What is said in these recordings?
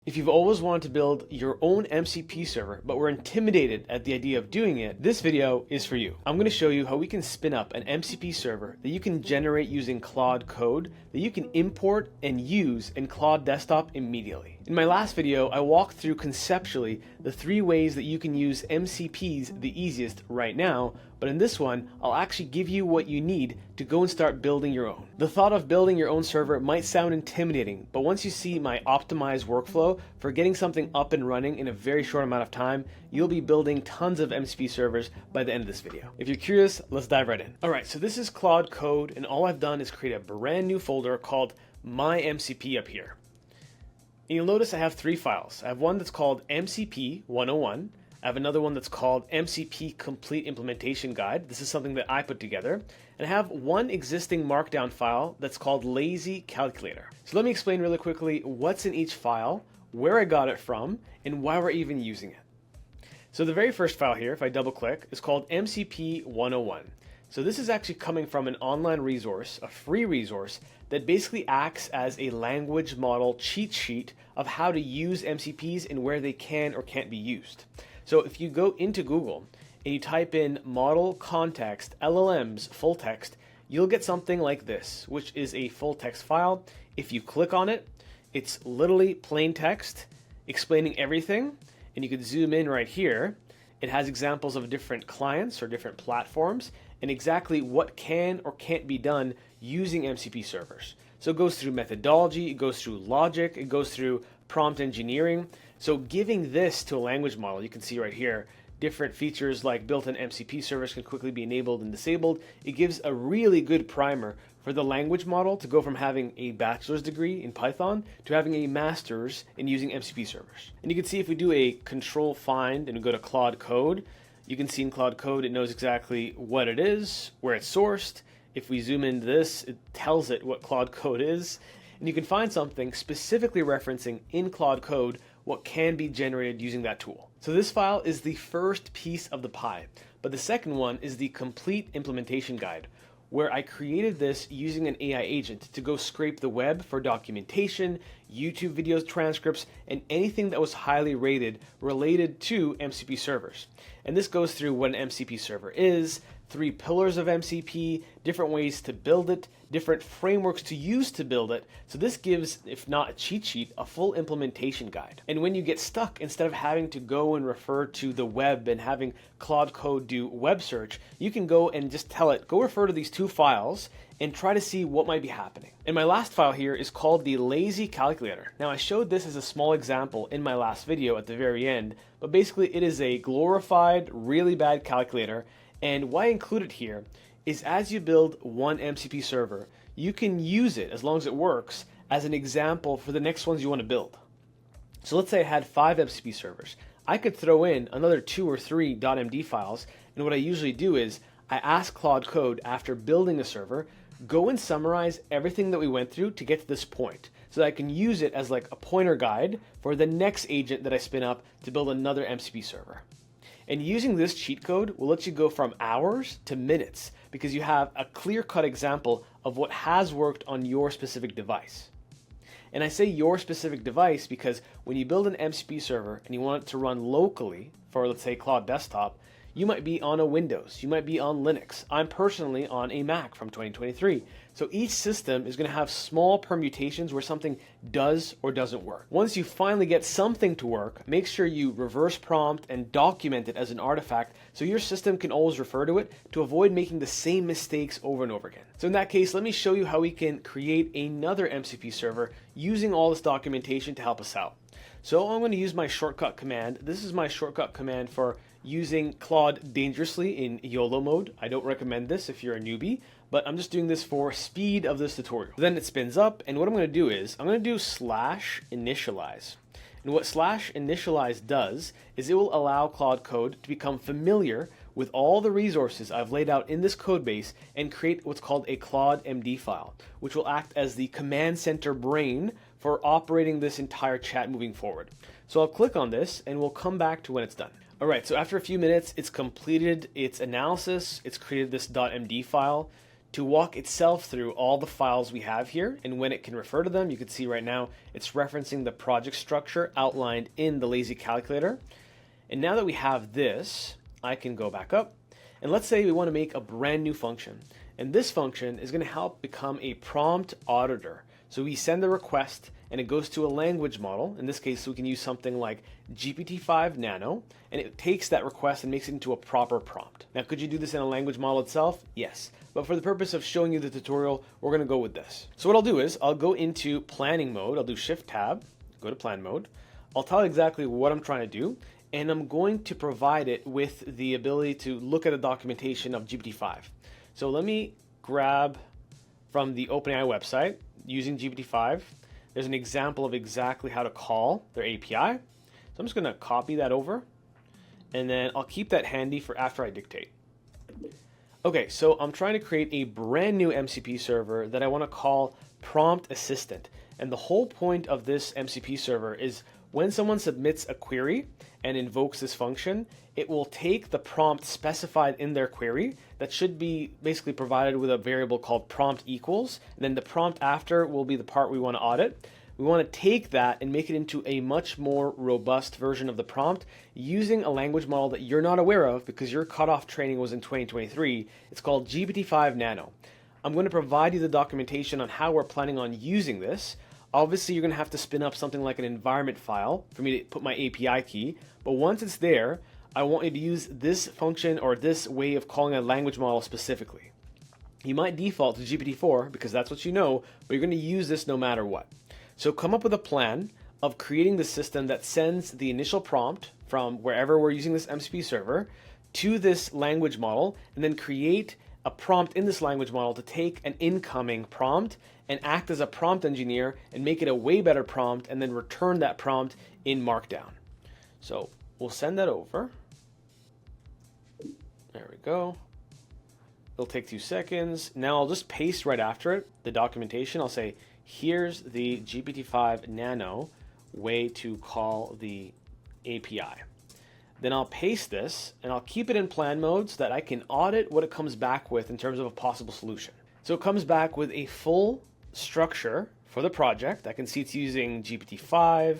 If you've always wanted to build your own MCP server, but were intimidated at the idea of doing it, this video is for you. I'm going to show you how we can spin up an MCP server that you can generate using Claude Code that you can import and use in Claude Desktop immediately. In my last video, I walked through conceptually the 3 ways that you can use MCPs the easiest right now, but in this one, I'll actually give you what you need to go and start building your own. The thought of building your own server might sound intimidating, but once you see my optimized workflow for getting something up and running in a very short amount of time, you'll be building tons of MCP servers by the end of this video. If you're curious, let's dive right in. Alright, so this is Claude Code, and all I've done is create a brand new folder called my-mcp up here. And you'll notice I have 3 files. I have one that's called MCP 101. I have another one that's called MCP Complete Implementation Guide. This is something that I put together. And I have one existing Markdown file that's called Lazy Calculator. So let me explain really quickly what's in each file, where I got it from, and why we're even using it. So the very first file here, if I double click, is called MCP 101. So this is actually coming from an online resource, a free resource, that basically acts as a language model cheat sheet of how to use MCPs and where they can or can't be used. So if you go into Google and you type in model context LLMs full text, you'll get something like this, which is a full text file. If you click on it, it's literally plain text explaining everything, and you could zoom in right here. It has examples of different clients or different platforms and exactly what can or can't be done using MCP servers. So it goes through methodology, it goes through logic, it goes through prompt engineering. So giving this to a language model, you can see right here, different features like built-in MCP servers can quickly be enabled and disabled. It gives a really good primer for the language model to go from having a bachelor's degree in Python to having a master's in using MCP servers. And you can see if we do a control find and we go to Claude Code, you can see in Claude Code it knows exactly what it is, where it's sourced. If we zoom into this, it tells it what Claude Code is. And you can find something specifically referencing in Claude Code what can be generated using that tool. So this file is the first piece of the pie, but the second one is the complete implementation guide, where I created this using an AI agent to go scrape the web for documentation, YouTube videos, transcripts, and anything that was highly rated related to MCP servers. And this goes through what an MCP server is, 3 pillars of MCP, different ways to build it, different frameworks to use to build it. So this gives, if not a cheat sheet, a full implementation guide. And when you get stuck, instead of having to go and refer to the web and having Claude Code do web search, you can go and just tell it, go refer to these 2 files and try to see what might be happening. And my last file here is called the Lazy Calculator. Now I showed this as a small example in my last video at the very end, but basically it is a glorified, really bad calculator. And why I include it here is as you build one MCP server, you can use it, as long as it works, as an example for the next ones you want to build. So let's say I had 5 MCP servers. I could throw in another 2 or 3 .md files, and what I usually do is I ask Claude Code after building a server, go and summarize everything that we went through to get to this point, so that I can use it as like a pointer guide for the next agent that I spin up to build another MCP server. And using this cheat code will let you go from hours to minutes because you have a clear-cut example of what has worked on your specific device. And I say your specific device because when you build an MCP server and you want it to run locally for, let's say, Claude Desktop, you might be on a Windows, you might be on Linux. I'm personally on a Mac from 2023. So each system is going to have small permutations where something does or doesn't work. Once you finally get something to work, make sure you reverse prompt and document it as an artifact so your system can always refer to it to avoid making the same mistakes over and over again. So in that case, let me show you how we can create another MCP server using all this documentation to help us out. So I'm going to use my shortcut command. This is my shortcut command for using Claude dangerously in YOLO mode. I don't recommend this if you're a newbie, but I'm just doing this for speed of this tutorial. Then it spins up, and what I'm going to do is I'm going to do /initialize. And what /initialize does is it will allow Claude Code to become familiar with all the resources I've laid out in this code base and create what's called a claude.md file, which will act as the command center brain for operating this entire chat moving forward. So I'll click on this and we'll come back to when it's done. Alright, so after a few minutes, it's completed its analysis, it's created this .md file. to walk itself through all the files we have here, and when it can refer to them, you can see right now it's referencing the project structure outlined in the lazy calculator. And now that we have this, I can go back up, and let's say we want to make a brand new function, and this function is going to help become a prompt auditor. So we send the request and it goes to a language model. In this case, we can use something like GPT-5 Nano, and it takes that request and makes it into a proper prompt. Now, could you do this in a language model itself? Yes. But for the purpose of showing you the tutorial, we're going to go with this. So what I'll do is I'll go into planning mode. I'll do Shift Tab, go to plan mode. I'll tell exactly what I'm trying to do, and I'm going to provide it with the ability to look at the documentation of GPT-5. So let me grab from the OpenAI website using GPT-5. There's an example of exactly how to call their API. So I'm just going to copy that over, and then I'll keep that handy for after I dictate. Okay, so I'm trying to create a brand new MCP server that I want to call Prompt Assistant. And the whole point of this MCP server is when someone submits a query and invokes this function, it will take the prompt specified in their query that should be basically provided with a variable called prompt equals, and then the prompt after will be the part we want to audit. We want to take that and make it into a much more robust version of the prompt using a language model that you're not aware of because your cutoff training was in 2023. It's called GPT-5 Nano. I'm going to provide you the documentation on how we're planning on using this. Obviously, you're going to have to spin up something like an environment file for me to put my API key, but once it's there, I want you to use this function or this way of calling a language model specifically. You might default to GPT-4 because that's what you know, but you're going to use this no matter what. So come up with a plan of creating the system that sends the initial prompt from wherever we're using this MCP server to this language model, and then create a prompt in this language model to take an incoming prompt and act as a prompt engineer and make it a way better prompt, and then return that prompt in Markdown. So we'll send that over. There we go. It'll take 2 seconds. Now I'll just paste right after it the documentation. I'll say, here's the GPT-5 Nano way to call the API. Then I'll paste this and I'll keep it in plan mode so that I can audit what it comes back with in terms of a possible solution. So it comes back with a full structure for the project. I can see it's using GPT-5.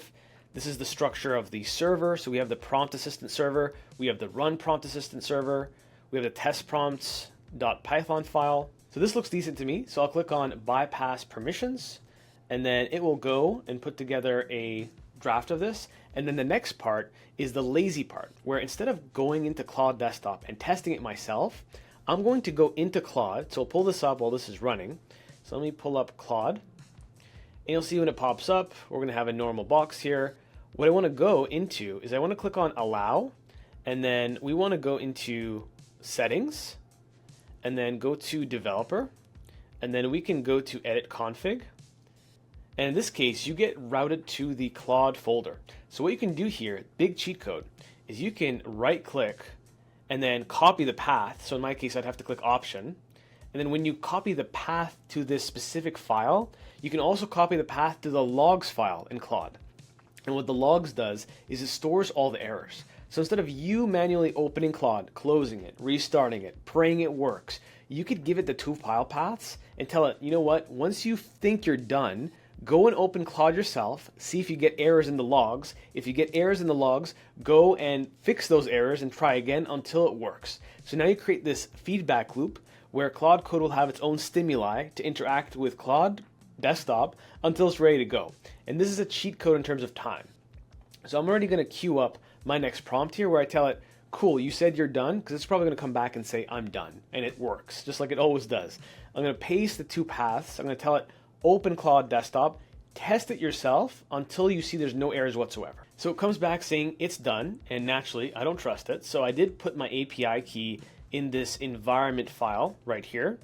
This is the structure of the server. So we have the prompt assistant server. We have the run prompt assistant server. We have the test prompts.python file. So this looks decent to me. So I'll click on bypass permissions, and then it will go and put together a draft of this. And then the next part is the lazy part, where instead of going into Claude Desktop and testing it myself, I'm going to go into Claude. So I'll pull this up while this is running. So let me pull up Claude, and you'll see when it pops up, we're going to have a normal box here. What I want to go into is I want to click on allow, and then we want to go into settings, and then go to developer, and then we can go to edit config. And in this case, you get routed to the Claude folder. So what you can do here, big cheat code, is you can right click and then copy the path. So in my case, I'd have to click option. And then when you copy the path to this specific file, you can also copy the path to the logs file in Claude. And what the logs does is it stores all the errors. So instead of you manually opening Claude, closing it, restarting it, praying it works, you could give it the 2 file paths and tell it, you know what, once you think you're done, go and open Claude yourself, see if you get errors in the logs. If you get errors in the logs, go and fix those errors and try again until it works. So now you create this feedback loop where Claude Code will have its own stimuli to interact with Claude Desktop until it's ready to go. And this is a cheat code in terms of time. So I'm already going to queue up my next prompt here where I tell it, cool, you said you're done, because it's probably going to come back and say I'm done, and it works just like it always does. I'm going to paste the 2 paths. I'm going to tell it open Claude Desktop, test it yourself until you see there's no errors whatsoever. So it comes back saying it's done, and naturally I don't trust it, so I did put my API key in this environment file right here.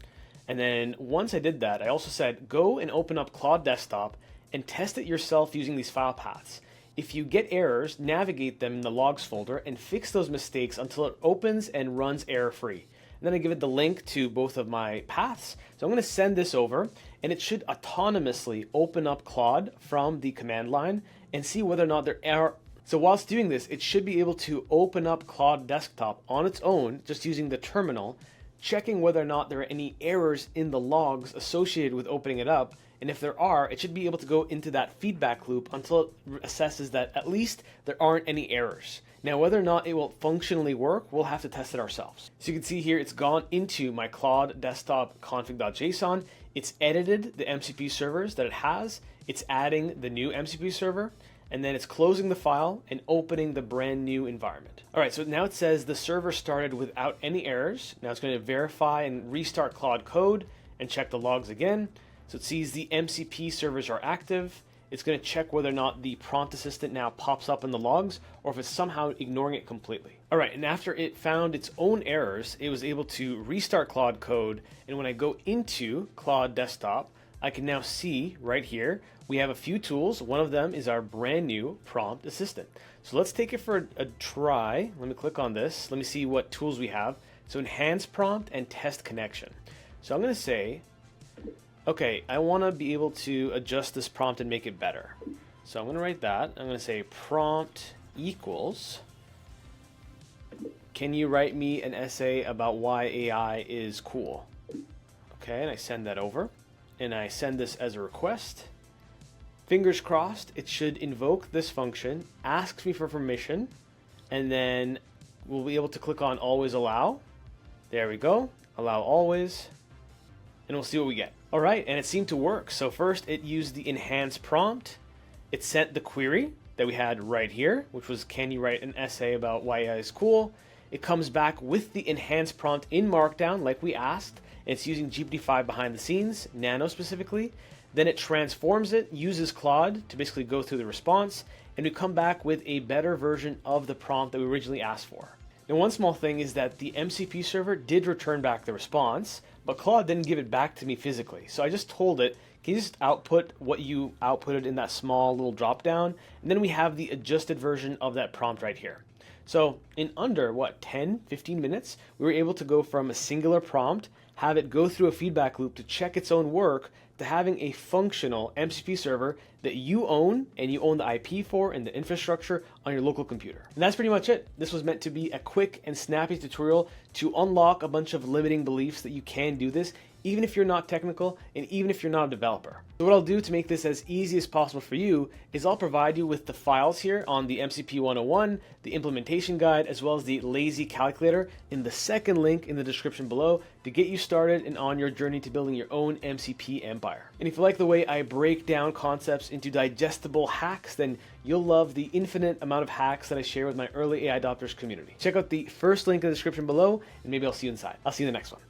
And then once I did that, I also said go and open up Claude Desktop and test it yourself using these file paths. If you get errors, navigate them in the logs folder and fix those mistakes until it opens and runs error-free. And then I give it the link to both of my paths. So I'm going to send this over, and it should autonomously open up Claude from the command line and see whether or not there are. So whilst doing this, it should be able to open up Claude Desktop on its own, just using the terminal, checking whether or not there are any errors in the logs associated with opening it up. And if there are, it should be able to go into that feedback loop until it assesses that at least there aren't any errors. Now, whether or not it will functionally work, we'll have to test it ourselves. So you can see here, it's gone into my Claude Desktop config.json. It's edited the MCP servers that it has. It's adding the new MCP server, and then it's closing the file and opening the brand new environment. All right, so now it says the server started without any errors. Now it's going to verify and restart Claude Code and check the logs again. So it sees the MCP servers are active. It's going to check whether or not the prompt assistant now pops up in the logs or if it's somehow ignoring it completely. All right, and after it found its own errors, it was able to restart Claude Code. And when I go into Claude Desktop, I can now see right here, we have a few tools. One of them is our brand new prompt assistant. So let's take it for a try. Let me click on this. Let me see what tools we have. So enhance prompt and test connection. So I'm going to say, okay, I want to be able to adjust this prompt and make it better. So I'm going to write that. I'm going to say prompt equals, can you write me an essay about why AI is cool? Okay, and I send that over. And I send this as a request. Fingers crossed, it should invoke this function, asks me for permission, and then we'll be able to click on always allow. There we go, allow always, and we'll see what we get. All right, and it seemed to work. So first it used the enhance prompt. It sent the query that we had right here, which was, can you write an essay about why AI is cool? It comes back with the enhance prompt in Markdown like we asked. It's using GPT-5 behind the scenes, Nano specifically. Then it transforms it, uses Claude to basically go through the response, and we come back with a better version of the prompt that we originally asked for. Now, one small thing is that the MCP server did return back the response, but Claude didn't give it back to me physically. So I just told it, can you just output what you outputted in that small little drop down? And then we have the adjusted version of that prompt right here. So in under, 10, 15 minutes, we were able to go from a singular prompt, have it go through a feedback loop to check its own work, to having a functional MCP server that you own and you own the IP for and the infrastructure on your local computer. And that's pretty much it. This was meant to be a quick and snappy tutorial to unlock a bunch of limiting beliefs that you can do this, even if you're not technical and even if you're not a developer. So what I'll do to make this as easy as possible for you is I'll provide you with the files here on the MCP 101, the implementation guide, as well as the lazy calculator in the second link in the description below to get you started and on your journey to building your own MCP empire. And if you like the way I break down concepts into digestible hacks, then you'll love the infinite amount of hacks that I share with my Early AI-dopters community. Check out the first link in the description below, and maybe I'll see you inside. I'll see you in the next one.